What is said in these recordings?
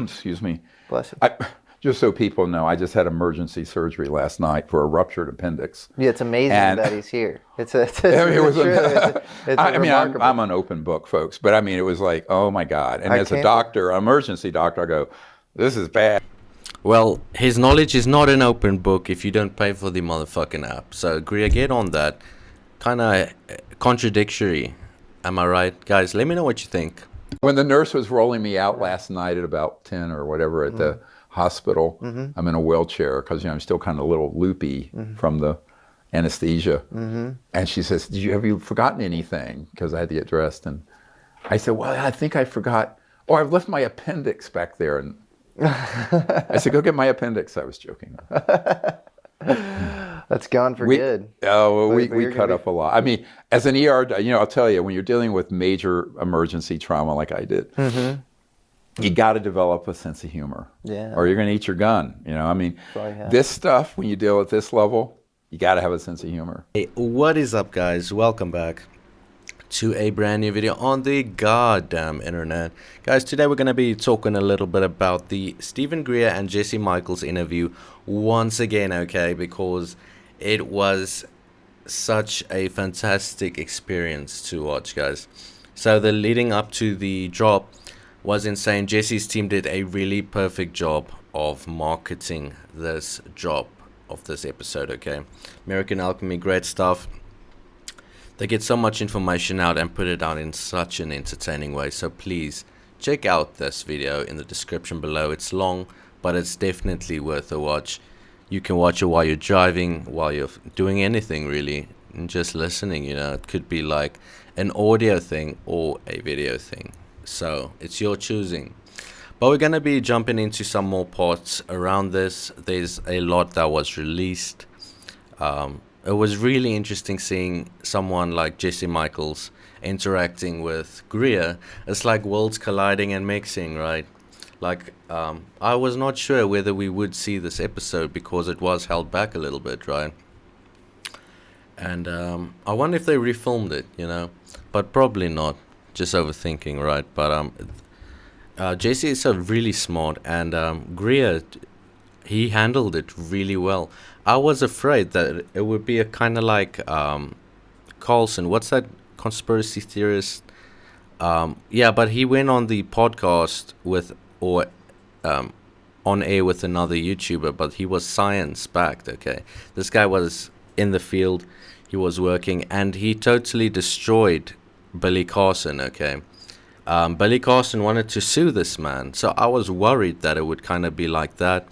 Excuse me. Bless you. Just so people know, I just had emergency surgery last night for a ruptured appendix. Yeah, it's amazing that he's here. I'm an open book, folks, but I mean, it was like, oh my God. And as a doctor, an emergency doctor, I go, this is bad. Well, his knowledge is not an open book if you don't pay for the motherfucking app. So, Greer, get on that. Kind of contradictory. Am I right? Guys, let me know what you think. When the nurse was rolling me out last night at about 10 or whatever at the hospital, I'm in a wheelchair because I'm still kind of a little loopy from the anesthesia. And she says, have you forgotten anything? Because I had to get dressed. And I said, well, I think I forgot. Oh, I've left my appendix back there. And I said, go get my appendix. I was joking. That's gone for good. Oh, well, we cut up a lot. I mean, as an ER, I'll tell you, when you're dealing with major emergency trauma like I did, you got to develop a sense of humor. Yeah. Or you're going to eat your gun. I mean, this stuff, when you deal at this level, you got to have a sense of humor. Hey, what is up, guys? Welcome back to a brand new video on the goddamn internet. Guys, today we're going to be talking a little bit about the Steven Greer and Jesse Michels interview once again, okay? Because it was such a fantastic experience to watch, guys. So the leading up to the drop was insane. Jesse's team did a really perfect job of marketing this drop of this episode, okay? American Alchemy, great stuff. They get so much information out and put it out in such an entertaining way. So please check out this video in the description below. It's long, but it's definitely worth a watch. You can watch it while you're driving, while you're doing anything really, and just listening. It could be like an audio thing or a video thing. So it's your choosing. But we're going to be jumping into some more parts around this. There's a lot that was released. It was really interesting seeing someone like Jesse Michels interacting with Greer. It's like worlds colliding and mixing, right? Like, I was not sure whether we would see this episode because it was held back a little bit, right? And I wonder if they refilmed it, but probably not. Just overthinking, right? But Jesse is really smart, and Greer, he handled it really well. I was afraid that it would be a kind of like Carlson. What's that conspiracy theorist? Yeah, but he went on the podcast on air with another YouTuber, but he was science-backed, okay? This guy was in the field, he was working, and he totally destroyed Billy Carson, okay? Billy Carson wanted to sue this man, so I was worried that it would kind of be like that,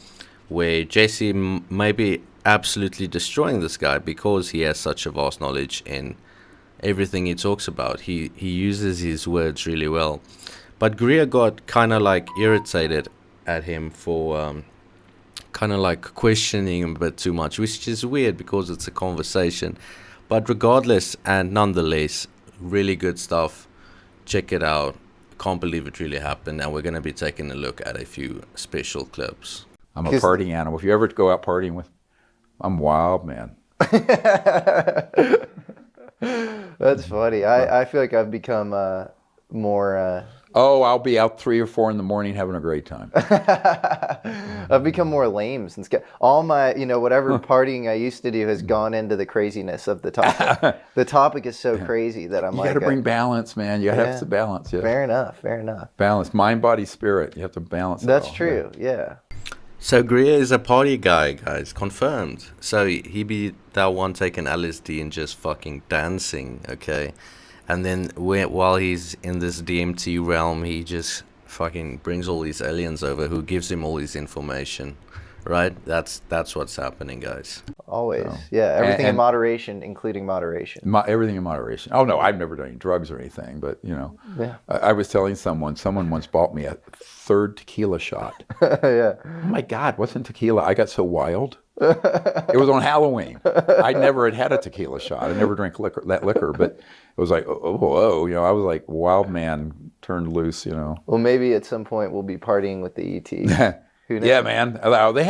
where Jesse may be absolutely destroying this guy because he has such a vast knowledge in everything he talks about. He uses his words really well. But Greer got kind of like irritated at him for kind of like questioning him a bit too much, which is weird because it's a conversation. But regardless and nonetheless, really good stuff. Check it out. Can't believe it really happened, and we're going to be taking a look at a few special clips. I'm a party animal. If you ever go out partying with, I'm wild, man. That's funny. I feel like I've become more... I'll be out 3 or 4 in the morning having a great time. I've become more lame since all my, whatever partying I used to do has gone into the craziness of the topic. The topic is so crazy that I'm you got to bring balance, man. You got to have some balance. Yeah. Fair enough. Balance, mind, body, spirit. You have to balance it That's all. true, yeah. So Greer is a party guy, guys, confirmed. So he be that one taking LSD and just fucking dancing, okay? And then while he's in this DMT realm, he just fucking brings all these aliens over who gives him all this information, right? That's what's happening, guys. Always, yeah. Everything in moderation, including moderation. Everything in moderation. Oh, no, I've never done any drugs or anything, but, Yeah. I was telling someone once bought me a 3rd tequila shot. Yeah. Oh, my God, what's in tequila? I got so wild. It was on Halloween. I never had a tequila shot. I never drank liquor, but it was like, whoa, I was like wild man turned loose, Well, maybe at some point we'll be partying with the ET. Who knows? Yeah, man. They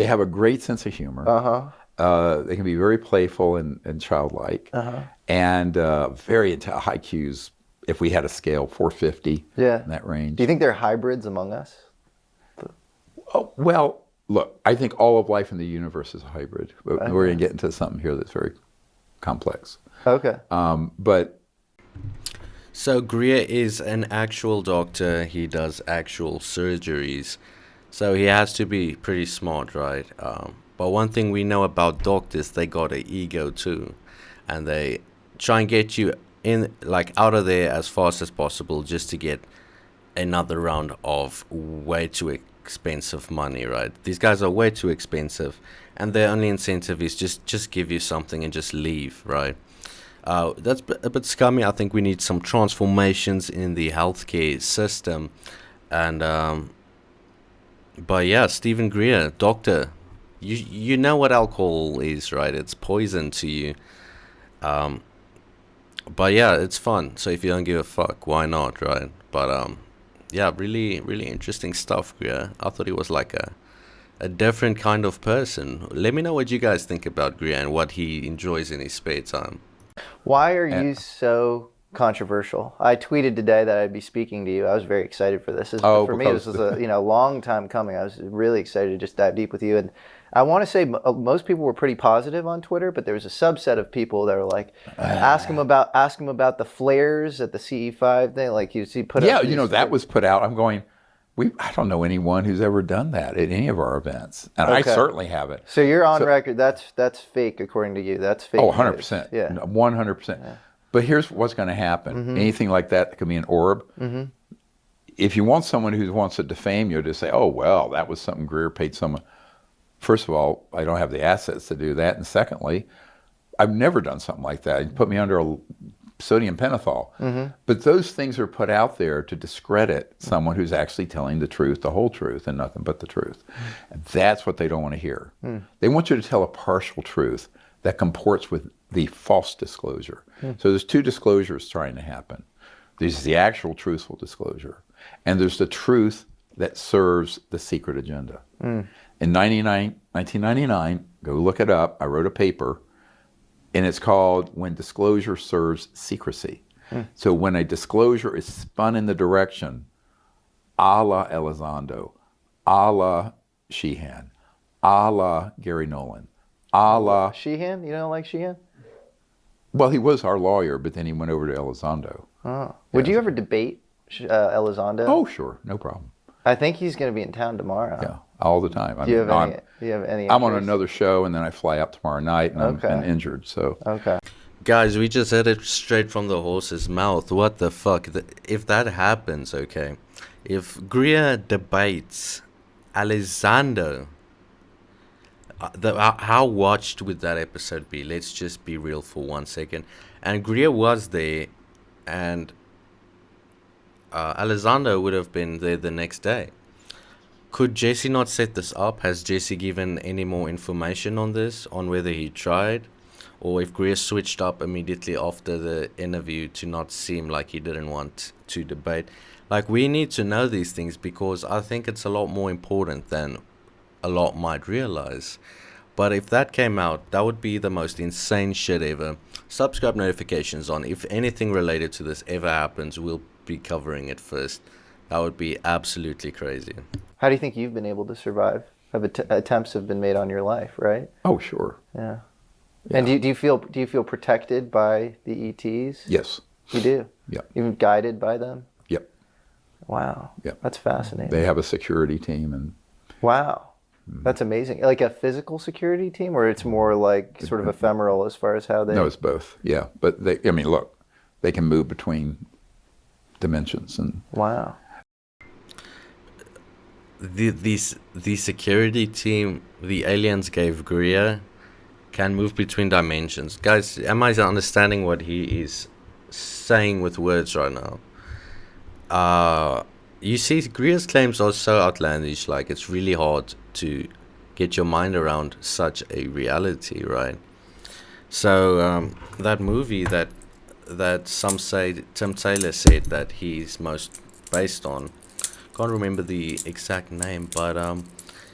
have a great sense of humor. They can be very playful and childlike, and very into high Q's if we had a scale, 450, Yeah. in that range. Do you think there are hybrids among us? Oh, well, look, I think all of life in the universe is a hybrid. But we're going to get into something here that's very complex. Okay. But So Greer is an actual doctor. He does actual surgeries. So he has to be pretty smart, right? But one thing we know about doctors, they got an ego too. And they try and get you in, like, out of there as fast as possible just to get another round of way too expensive money, right? These guys are way too expensive. And their only incentive is just give you something and just leave, right? That's a bit scummy. I think we need some transformations in the healthcare system. And but yeah, Steven Greer, doctor, you know what alcohol is, right? It's poison to you. But yeah, it's fun. So if you don't give a fuck, why not, right? But yeah, really, really interesting stuff, Greer. I thought he was like a different kind of person. Let me know what you guys think about Greer and what he enjoys in his spare time. Why are you so controversial? I tweeted today that I'd be speaking to you. I was very excited for this. For me, this was a long time coming. I was really excited to just dive deep with you. And I want to say most people were pretty positive on Twitter, but there was a subset of people that were like, ask him about the flares at the CE5 thing. Like you see, put yeah, up that was put out. I'm going. I don't know anyone who's ever done that at any of our events, and I certainly haven't. So you're on record. That's fake, according to you. That's fake. Oh, 100%. Yeah, 100%. But here's what's going to happen. Anything like that could be an orb. If you want someone who wants to defame you to say, "Oh, well, that was something Greer paid someone." First of all, I don't have the assets to do that, and secondly, I've never done something like that. You put me under a sodium pentothal. But those things are put out there to discredit someone who's actually telling the truth, the whole truth, and nothing but the truth. And that's what they don't want to hear. They want you to tell a partial truth that comports with the false disclosure. So there's two disclosures trying to happen. There's the actual truthful disclosure, and there's the truth that serves the secret agenda. In 1999, go look it up, I wrote a paper, and it's called When Disclosure Serves Secrecy. So when a disclosure is spun in the direction a la Elizando, a la Sheehan, a la Gary Nolan, a la... Sheehan? You don't like Sheehan? Well, he was our lawyer, but then he went over to Elizando. Oh. Would you ever debate Elizondo? Oh, sure. No problem. I think he's going to be in town tomorrow. Yeah, all the time. Do you have any I'm on interest? another show, and then I fly out tomorrow night, and I'm injured, so... Okay. Guys, we just heard it straight from the horse's mouth. What the fuck? If that happens, okay. If Greer debates Elizando, how watched would that episode be? Let's just be real for 1 second. And Greer was there, and Elizando would have been there the next day. Could Jesse not set this up? Has Jesse given any more information on this, on whether he tried? Or if Greer switched up immediately after the interview to not seem like he didn't want to debate? Like, we need to know these things because I think it's a lot more important than a lot might realize. But if that came out, that would be the most insane shit ever. Subscribe, notifications on. If anything related to this ever happens, we'll be covering it first. That would be absolutely crazy. How do you think you've been able to survive? Attempts have been made on your life, right? Oh, sure. Yeah. And do you feel protected by the ETs? Yes. You do? Yeah. Even guided by them? Yep. Wow. Yep. That's fascinating. They have a security team, and... Wow. That's amazing. Like a physical security team, or it's more like sort of ephemeral as far as how they... No, it's both. Yeah. But look, they can move between dimensions, and... Wow. The security team the aliens gave Greer can move between dimensions. Guys, am I understanding what he is saying with words right now? You see, Greer's claims are so outlandish, like it's really hard to get your mind around such a reality, right? So that movie that some say Tim Taylor said that he's most based on, can't remember the exact name, but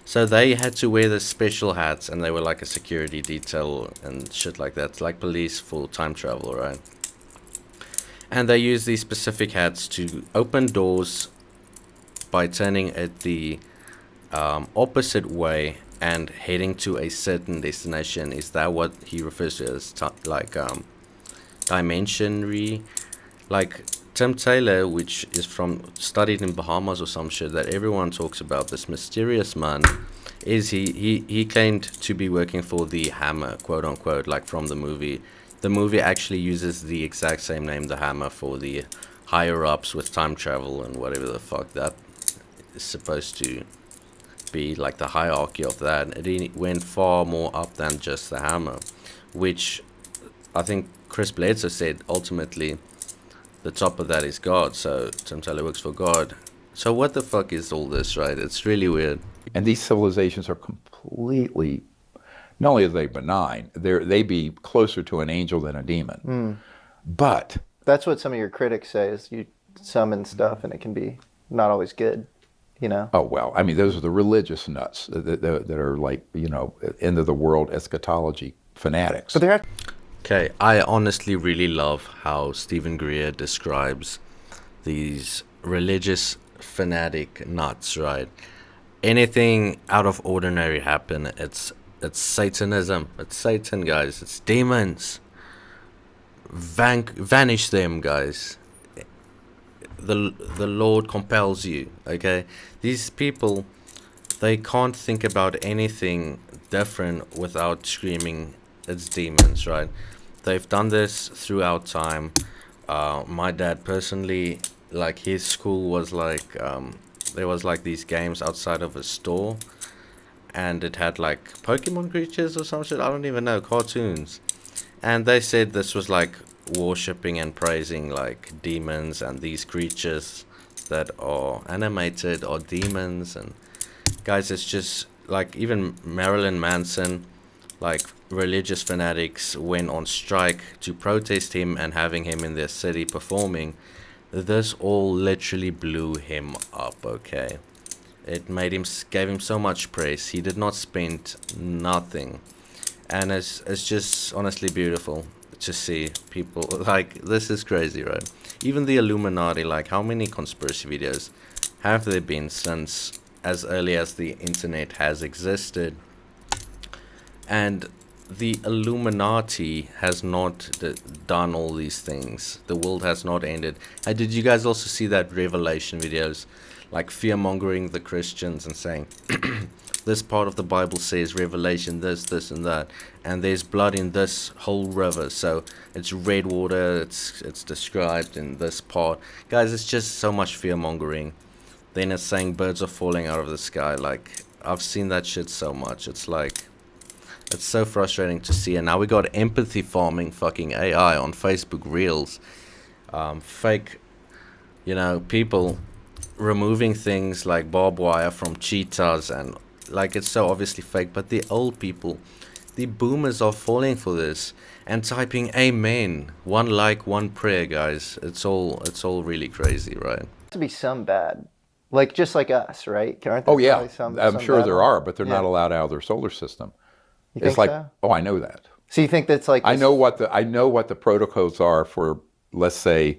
so they had to wear the special hats, and they were like a security detail and shit like that, like police for time travel, right? And they use these specific hats to open doors by turning it the opposite way and heading to a certain destination. Is that what he refers to as dimensionary? Like Tim Taylor, which is studied in Bahamas or some shit that everyone talks about, this mysterious man, is he claimed to be working for the Hammer, quote unquote, like from the movie. The movie actually uses the exact same name, the Hammer, for the higher ups with time travel and whatever the fuck that is supposed to be, like the hierarchy of that. It went far more up than just the Hammer, which I think Chris Bledsoe said ultimately the top of that is God. So Tim Taylor works for God. So what the fuck is all this, right? It's really weird. And these civilizations are completely, not only are they benign, they be closer to an angel than a demon. But that's what some of your critics say, is you summon stuff and it can be not always good, you know? Oh, well, I mean, those are the religious nuts that are like, you know, end of the world eschatology fanatics. But they're Okay, I honestly really love how Steven Greer describes these religious fanatic nuts, right? Anything out of ordinary happen, it's Satanism. It's Satan, guys. It's demons. Vanish them, guys. The Lord compels you, okay? These people, they can't think about anything different without screaming it's demons, right? They've done this throughout time. My dad personally, like his school was like, there was like these games outside of a store, and it had like Pokemon creatures or some shit, I don't even know, cartoons. And they said this was like worshipping and praising like demons, and these creatures that are animated are demons. And guys, it's just like even Marilyn Manson, like religious fanatics went on strike to protest him and having him in their city performing. This all literally blew him up, okay? It gave him so much praise. He did not spend nothing. And it's just honestly beautiful to see people, like, this is crazy, right? Even the Illuminati, like, how many conspiracy videos have there been since as early as the internet has existed? And the Illuminati has not done all these things. The world has not ended. Did you guys also see that Revelation videos, like fear-mongering the Christians and saying, this part of the Bible says Revelation, this, and that, and there's blood in this whole river, so it's red water, it's described in this part. Guys, it's just so much fear-mongering. Then it's saying birds are falling out of the sky. Like, I've seen that shit so much. It's like, it's so frustrating to see. And now we got empathy farming fucking AI on Facebook Reels. Fake, you know, people removing things like barbed wire from cheetahs, and like, it's so obviously fake. But the old people, the boomers, are falling for this and typing amen, one like, one prayer, guys. It's all really crazy, right? to be some bad, like just like us, right? Aren't there Oh yeah, probably some I'm sure bad there ones? are, but they're not Yeah. allowed out of their solar system. You It's think like, so? oh, I know that. So you think that's like I this- know what the protocols are for, let's say,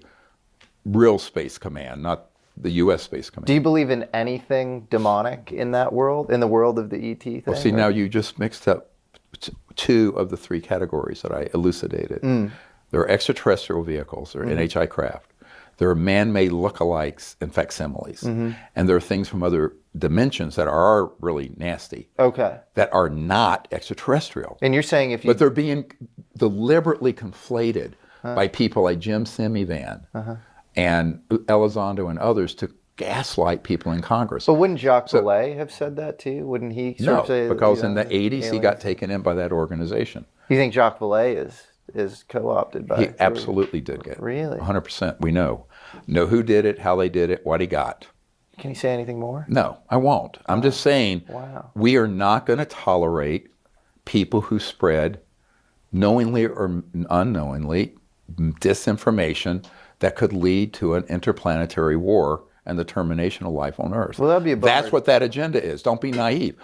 real space command, not the U.S. space command. Do you believe in anything demonic in that world, in the world of the ET thing? Well, see, or- now you just mixed up two of the three categories that I elucidated. There are extraterrestrial vehicles, there are NHI craft. There are man-made lookalikes and facsimiles. And there are things from other dimensions that are really nasty, Okay. that are not extraterrestrial. And you're saying if you But they're being deliberately conflated by people like Jim Semivan and Elizando and others to gaslight people in Congress. But wouldn't Jacques Vallée have said that too? Wouldn't he sort No, of say, because you in know, the 80s he got taken in by that organization. You think Jacques Vallée is co-opted by? He absolutely did get it. Really? 100%. We know who did it, how they did it, what he got. Can you say anything more? No, I won't. I'm just saying Wow. we are not going to tolerate people who spread, knowingly or unknowingly, disinformation that could lead to an interplanetary war and the termination of life on Earth. Well, that'd be a bummer. That's what that agenda is. Don't be naive.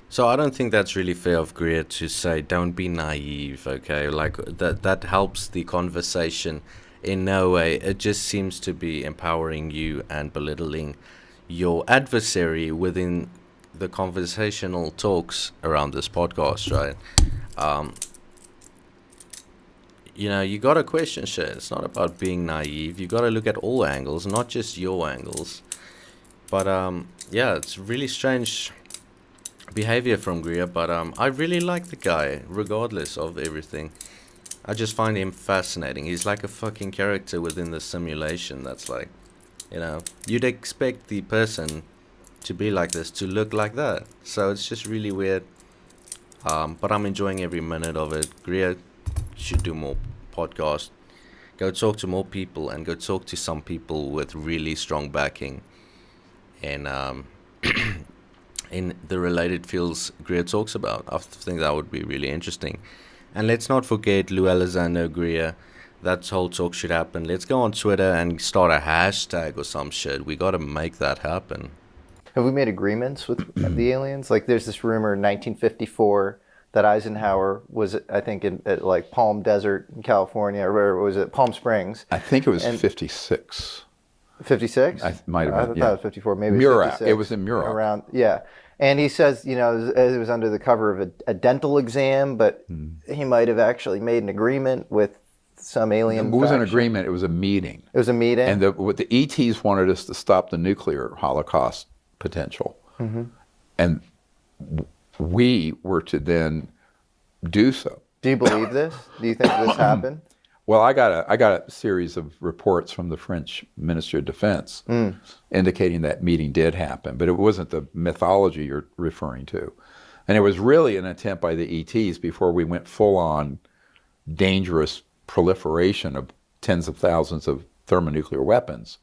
So I don't think that's really fair of Greer to say don't be naive, okay? Like that helps the conversation in no way. It just seems to be empowering you and belittling your adversary within the conversational talks around this podcast, right? You got to question shit. It's not about being naive. You got to look at all angles, not just your angles. But it's really strange behavior from Greer, but I really like the guy, regardless of everything. I just find him fascinating. He's like a fucking character within the simulation. That's like, you'd expect the person to be like this, to look like that. So it's just really weird. But I'm enjoying every minute of it. Greer should do more podcasts. Go talk to more people and go talk to some people with really strong backing. And in the related fields Greer talks about. I think that would be really interesting. And let's not forget Luis Elizando Greer. That whole talk should happen. Let's go on Twitter and start a hashtag or some shit. We got to make that happen. Have we made agreements with the aliens? Like, there's this rumor in 1954 that Eisenhower was, I think, at like Palm Desert in California, or where was it? Palm Springs. I think it was 56. 56? I might have been. I thought it was 54. Maybe Murat. 56. It was in Murat. Around, yeah. And he says, it was under the cover of a dental exam, but he might have actually made an agreement with some alien. It wasn't an agreement. It was a meeting. It was a meeting. And what the ETs wanted us to stop the nuclear holocaust potential, and we were to then do so. Do you believe this? Do you think this happened? Well, I got a series of reports from the French Ministry of Defense indicating that meeting did happen, but it wasn't the mythology you're referring to. And it was really an attempt by the ETs before we went full-on dangerous proliferation of tens of thousands of thermonuclear weapons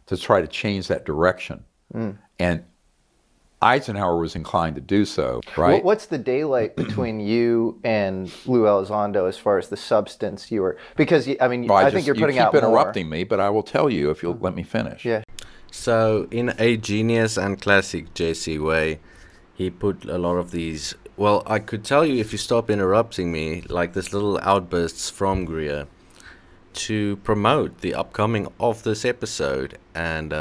to try to change that direction. And Eisenhower was inclined to do so, right? What's the daylight between you and Luis Elizando as far as the substance you were? Because, I think you're putting out more. You keep interrupting me, but I will tell you if you'll let me finish. Yeah. So, in a genius and classic JC way, he put a lot of these... Well, I could tell you if you stop interrupting me, like this little outbursts from Greer, to promote the upcoming of this episode. And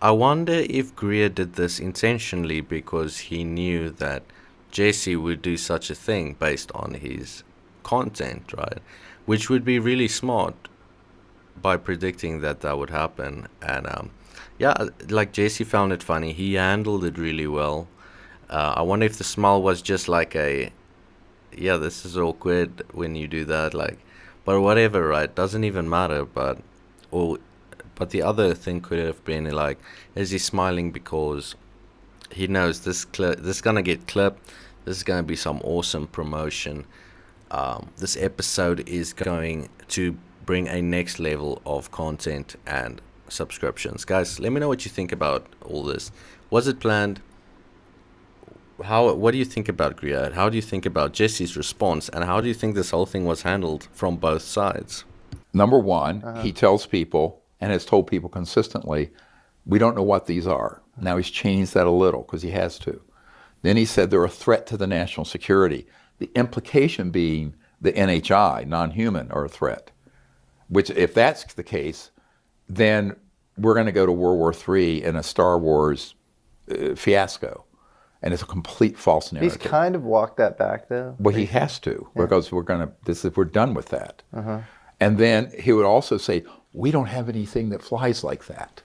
I wonder if Greer did this intentionally because he knew that Jesse would do such a thing based on his content, right? Which would be really smart by predicting that would happen. And like Jesse found it funny. He handled it really well. I wonder if the smile was just like this is awkward when you do that, like, but whatever, right? Doesn't even matter. But the other thing could have been like, is he smiling because he knows this is gonna get clipped? This is gonna be some awesome promotion. This episode is going to bring a next level of content and subscriptions. Guys, let me know what you think about all this. Was it planned? What do you think about Greer? How do you think about Jesse's response? And how do you think this whole thing was handled from both sides? Number one, he tells people, and has told people consistently, we don't know what these are. Now he's changed that a little because he has to. Then he said they're a threat to the national security. The implication being the NHI, non-human, are a threat. Which, if that's the case, then we're going to go to World War III in a Star Wars fiasco. And it's a complete false narrative. He's kind of walked that back, though. Well, he has to, because we're done with that. And then he would also say, we don't have anything that flies like that.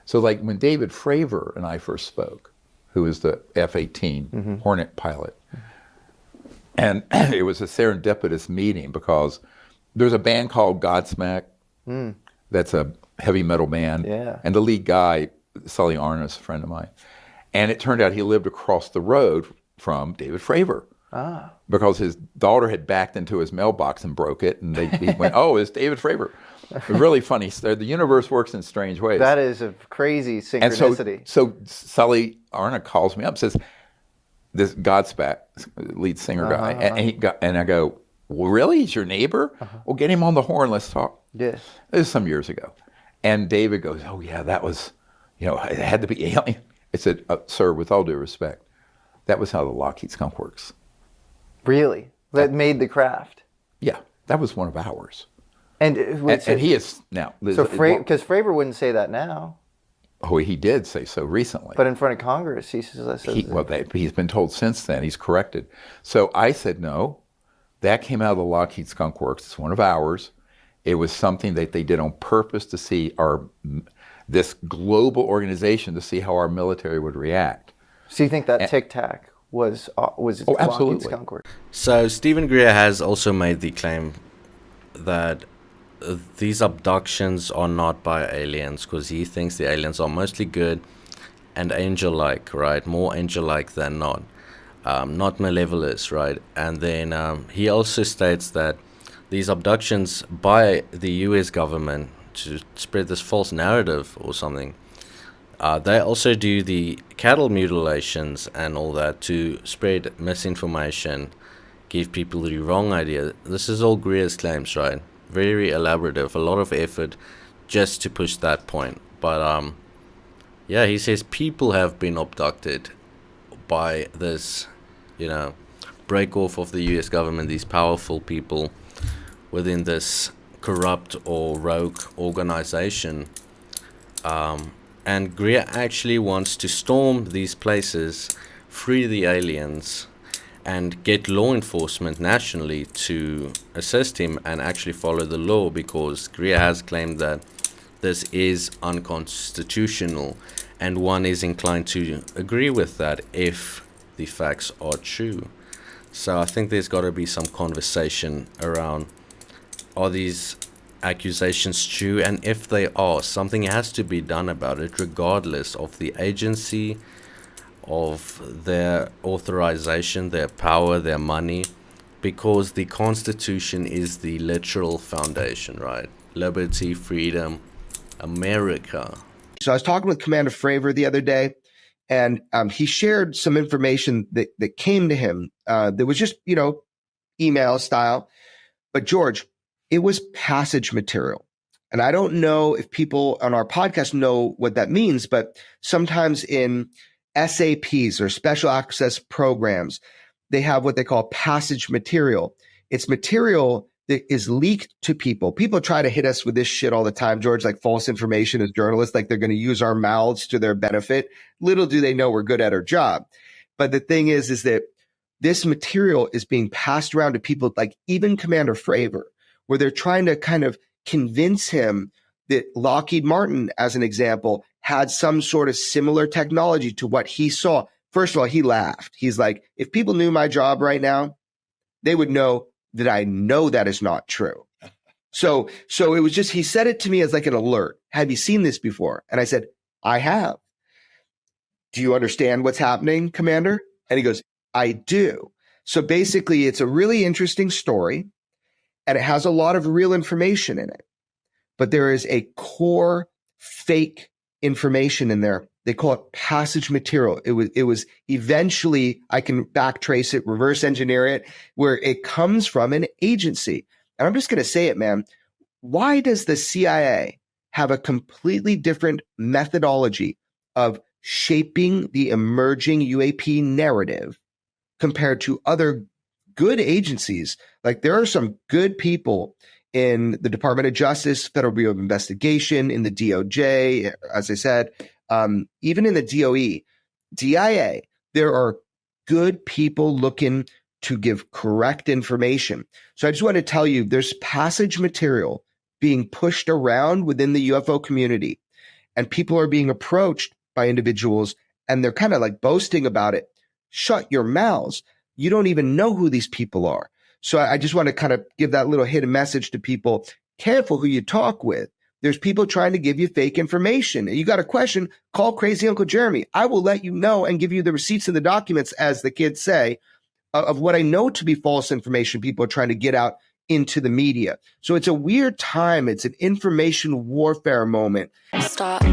So like when David Fravor and I first spoke, who is the F-18 Hornet pilot, and it was a serendipitous meeting because there's a band called Godsmack that's a heavy metal band. Yeah. And the lead guy, Sully Arness, a friend of mine. And it turned out he lived across the road from David Fravor. Because his daughter had backed into his mailbox and broke it, and he went, oh, it's David Fravor. It was really funny. The universe works in strange ways. That is a crazy synchronicity. And so Sully Arnett calls me up and says, this Godsmack lead singer guy, and I go, well, really? He's your neighbor? Well, get him on the horn. Let's talk. Yes. This is some years ago. And David goes, oh, yeah, that was, it had to be alien. I said, sir, with all due respect, that was how the Lockheed Skunk works. Really? That made the craft? Yeah, that was one of ours. And he is now. So because Fravor wouldn't say that now. Oh, he did say so recently. But in front of Congress, he says he's been told since then. He's corrected. So I said, no, that came out of the Lockheed Skunk Works. It's one of ours. It was something that they did on purpose to see this global organization, to see how our military would react. So you think that Tic Tac was absolutely. Lockheed Skunk Works? So Steven Greer has also made the claim that these abductions are not by aliens, because he thinks the aliens are mostly good and angel-like, right? More angel-like than not malevolous, right? And then he also states that these abductions by the US government to spread this false narrative or something, they also do the cattle mutilations and all that to spread misinformation, give people the wrong idea. This is all Greer's claims, right? Very elaborative, a lot of effort just to push that point. But yeah, he says people have been abducted by this, break off of the US government, these powerful people within this corrupt or rogue organization. And Greer actually wants to storm these places, free the aliens, and get law enforcement nationally to assist him and actually follow the law, because Greer has claimed that this is unconstitutional, and one is inclined to agree with that if the facts are true. So I think there's got to be some conversation around, are these accusations true? And if they are, something has to be done about it, regardless of the agency, of their authorization, their power, their money, because the Constitution is the literal foundation, right? Liberty, freedom, America. So I was talking with Commander Fravor the other day, and he shared some information that came to him that was just, email style. But George, it was passage material. And I don't know if people on our podcast know what that means, but sometimes in SAPs or special access programs, they have what they call passage material. It's material that is leaked to people. People try to hit us with this shit all the time, George, like false information as journalists, like they're going to use our mouths to their benefit. Little do they know we're good at our job. But the thing is that this material is being passed around to people, like even Commander Fravor, where they're trying to kind of convince him that Lockheed Martin, as an example, had some sort of similar technology to what he saw. First of all, he laughed. He's like, if people knew my job right now, they would know that I know that is not true. So it was just, he said it to me as like an alert. Have you seen this before? And I said, I have. Do you understand what's happening, Commander? And he goes, I do. So basically, it's a really interesting story, and it has a lot of real information in it. But there is a core fake information in there. They call it passage material. It was eventually, I can backtrace it, reverse engineer it, where it comes from an agency. And I'm just going to say it, man. Why does the CIA have a completely different methodology of shaping the emerging UAP narrative compared to other good agencies? Like, there are some good people in the Department of Justice, Federal Bureau of Investigation, in the DOJ, as I said, even in the DOE, DIA, there are good people looking to give correct information. So I just want to tell you, there's passage material being pushed around within the UFO community, and people are being approached by individuals, and they're kind of like boasting about it. Shut your mouths. You don't even know who these people are. So I just want to kind of give that little hidden message to people. Careful who you talk with. There's people trying to give you fake information. You got a question, call Crazy Uncle Jeremy. I will let you know and give you the receipts and the documents, as the kids say, of what I know to be false information people are trying to get out into the media. So it's a weird time. It's an information warfare moment. Stop.